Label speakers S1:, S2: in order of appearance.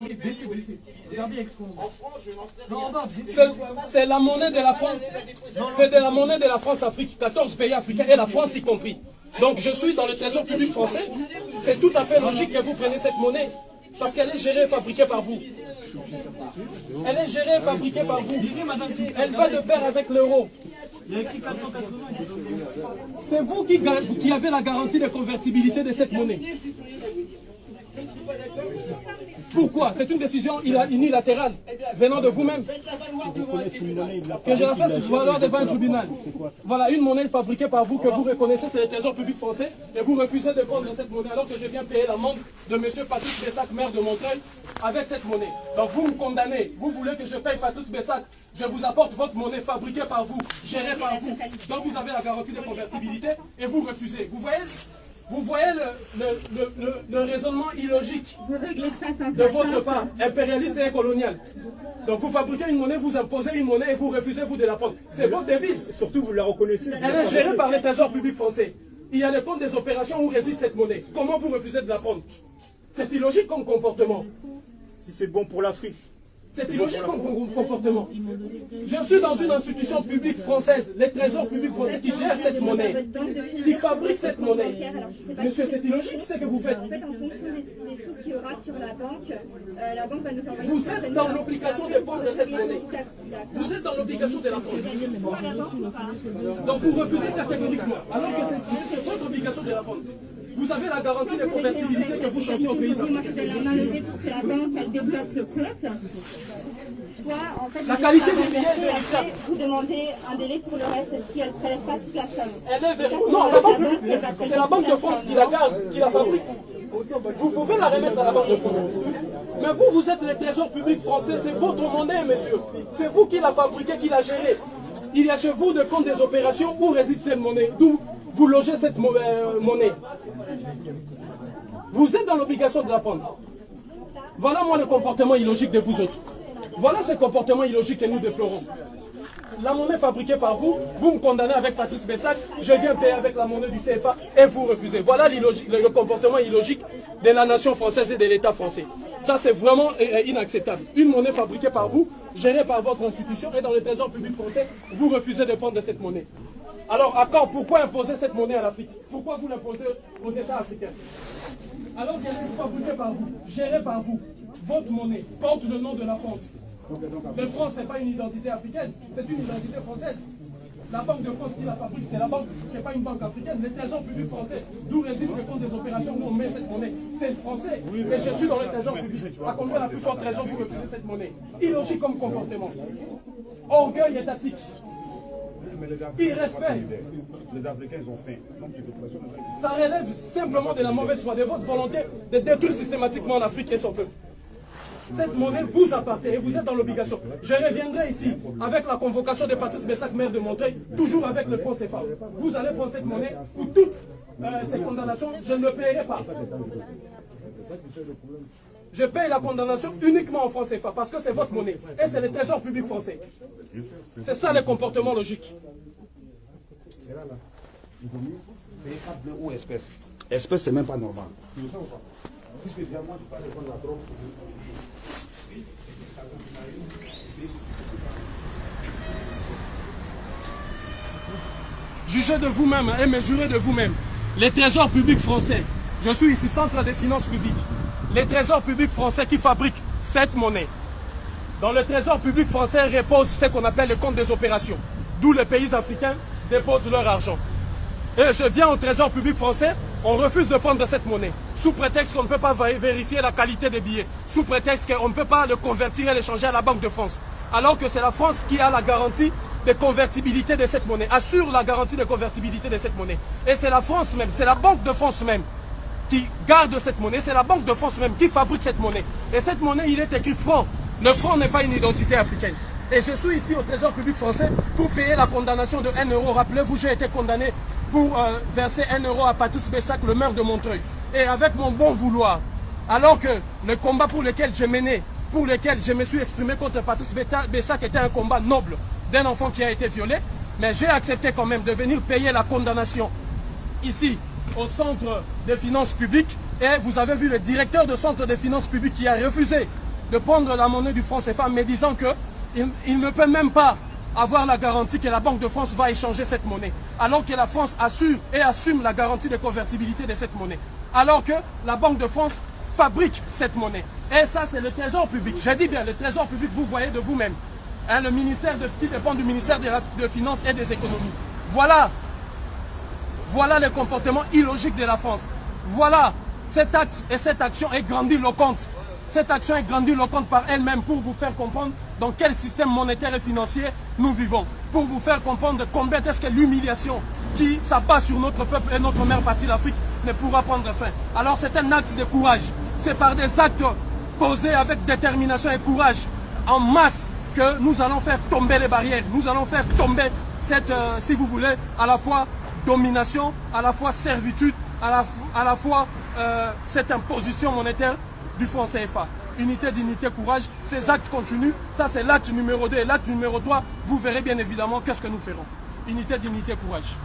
S1: C'est la monnaie de la France. C'est de la monnaie de la France-Afrique, 14 pays africains et la France y compris. Donc je suis dans le trésor public français. C'est tout à fait logique que vous preniez cette monnaie parce qu'elle est gérée et fabriquée par vous. Elle est gérée et fabriquée par vous. Elle va de pair avec l'euro. C'est vous qui avez la garantie de convertibilité de cette monnaie. Pourquoi? C'est une décision unilatérale venant de vous-même. Que je la fasse valoir devant un tribunal. Voilà, une monnaie fabriquée par vous que vous reconnaissez, c'est le trésor public français, et vous refusez de prendre cette monnaie alors que je viens payer l'amende de M. Patrice Bessac, maire de Montreuil, avec cette monnaie. Donc vous me condamnez, vous voulez que je paye Patrice Bessac, je vous apporte votre monnaie fabriquée par vous, gérée par vous. Donc vous avez la garantie de convertibilité et vous refusez. Vous voyez le raisonnement illogique de votre part, impérialiste et colonial. Donc vous fabriquez une monnaie, vous imposez une monnaie et vous refusez vous de la prendre. C'est votre devise.
S2: Surtout vous la reconnaissez.
S1: Elle est gérée par le trésor public français. Il y a le compte des opérations où réside cette monnaie. Comment vous refusez de la prendre? C'est illogique comme comportement.
S2: Si c'est bon pour l'Afrique.
S1: C'est illogique comme comportement. Je suis dans une institution publique française, les trésors publics français qui gèrent cette monnaie, qui fabriquent cette monnaie. Monsieur, c'est illogique ce que vous faites. Vous êtes dans l'obligation de prendre cette monnaie. Vous êtes dans l'obligation de la prendre. Donc vous refusez catégoriquement, alors que c'est votre obligation de la prendre. Vous avez la garantie de convertibilité que vous chantez au pays africain. La qualité des billets est vérifiable.
S3: Vous demandez un délai pour le reste si elle ne prélève pas toute la somme.
S1: Elle est vérifiable. Non, la banque, c'est la Banque de France qui la garde, qui la fabrique. Vous pouvez la remettre à la Banque de France. Mais vous êtes le trésor public français, c'est votre monnaie, monsieur. C'est vous qui la fabriquez, qui la gérez. Il y a chez vous de compte des opérations où réside cette monnaie, d'où vous logez cette monnaie. Vous êtes dans l'obligation de la prendre. Voilà moi le comportement illogique de vous autres. Voilà ce comportement illogique que nous déplorons. La monnaie fabriquée par vous, vous me condamnez avec Patrice Bessac, je viens payer avec la monnaie du CFA et vous refusez. Voilà le comportement illogique de la nation française et de l'État français. Ça c'est vraiment inacceptable. Une monnaie fabriquée par vous, gérée par votre institution et dans le trésor public français, vous refusez de prendre cette monnaie. Alors, accord, pourquoi imposer cette monnaie à l'Afrique? Pourquoi vous l'imposez aux États africains? Alors qu'elle est fabriquée par vous, gérée par vous, votre monnaie porte le nom de la France. La France, ce n'est pas une identité africaine, c'est une identité française. La Banque de France qui la fabrique, c'est la banque, ce n'est pas une banque africaine. Le trésor public français, d'où réside le compte des opérations où on met cette monnaie, c'est français. Et je suis dans le trésor public. À combien la plus forte raison pour refuser cette monnaie? Illogique comme comportement. Orgueil étatique. Irrespect.
S2: Les Africains ont faim.
S1: Ça relève simplement de la mauvaise foi, de votre volonté de détruire systématiquement l'Afrique et son peuple. Cette monnaie vous appartient et vous êtes dans l'obligation. Je reviendrai ici avec la convocation de Patrice Bessac, maire de Montreuil, toujours avec le franc CFA. Vous allez prendre cette monnaie pour toutes ces condamnations, je ne le paierai pas. Je paye la condamnation uniquement en franc CFA parce que c'est votre monnaie et c'est le trésor public français. C'est ça le comportement logique.
S2: Ou espèce. Espèce, c'est même pas normal.
S1: Jugez de vous-même et mesurez de vous-même. Les trésors publics français. Je suis ici, centre des finances publiques. Les trésors publics français qui fabriquent cette monnaie. Dans le trésor public français repose ce qu'on appelle le compte des opérations, d'où les pays africains déposent leur argent. Et je viens au trésor public français, on refuse de prendre cette monnaie, sous prétexte qu'on ne peut pas vérifier la qualité des billets, sous prétexte qu'on ne peut pas le convertir et l'échanger à la Banque de France. Alors que c'est la France qui a la garantie de convertibilité de cette monnaie, assure la garantie de convertibilité de cette monnaie. Et c'est la France même, c'est la Banque de France même qui garde cette monnaie, c'est la Banque de France même qui fabrique cette monnaie. Et cette monnaie, il est écrit franc. Le franc n'est pas une identité africaine. Et je suis ici au trésor public français pour payer la condamnation de 1 euro. Rappelez-vous, j'ai été condamné pour verser 1 euro à Patrice Bessac, le maire de Montreuil. Et avec mon bon vouloir, alors que le combat pour lequel j'ai mené, pour lequel je me suis exprimé contre Patrice Bessac était un combat noble d'un enfant qui a été violé, mais j'ai accepté quand même de venir payer la condamnation ici, au centre des finances publiques. Et vous avez vu le directeur du centre des finances publiques qui a refusé de prendre la monnaie du franc CFA, mais disant qu'il ne peut même pas avoir la garantie que la Banque de France va échanger cette monnaie, alors que la France assure et assume la garantie de convertibilité de cette monnaie, alors que la Banque de France fabrique cette monnaie. Et ça, c'est le trésor public. J'ai dit bien, le trésor public, vous voyez de vous-même. Hein, le ministère qui dépend du ministère de Finances et des Économies. Voilà le comportement illogique de la France. Voilà, cet acte et cette action est grandiloquente. Cette action est grandiloquente par elle-même pour vous faire comprendre dans quel système monétaire et financier nous vivons. Pour vous faire comprendre combien est-ce que l'humiliation qui s'abat sur notre peuple et notre mère patrie l'Afrique ne pourra prendre fin. Alors c'est un acte de courage. C'est par des actes posés avec détermination et courage en masse que nous allons faire tomber les barrières. Nous allons faire tomber cette, si vous voulez, à la fois domination, à la fois servitude, à la fois cette imposition monétaire du franc CFA. Unité, dignité, courage, ces actes continuent. Ça, c'est l'acte numéro 2 et l'acte numéro 3. Vous verrez bien évidemment qu'est-ce que nous ferons. Unité, dignité, courage.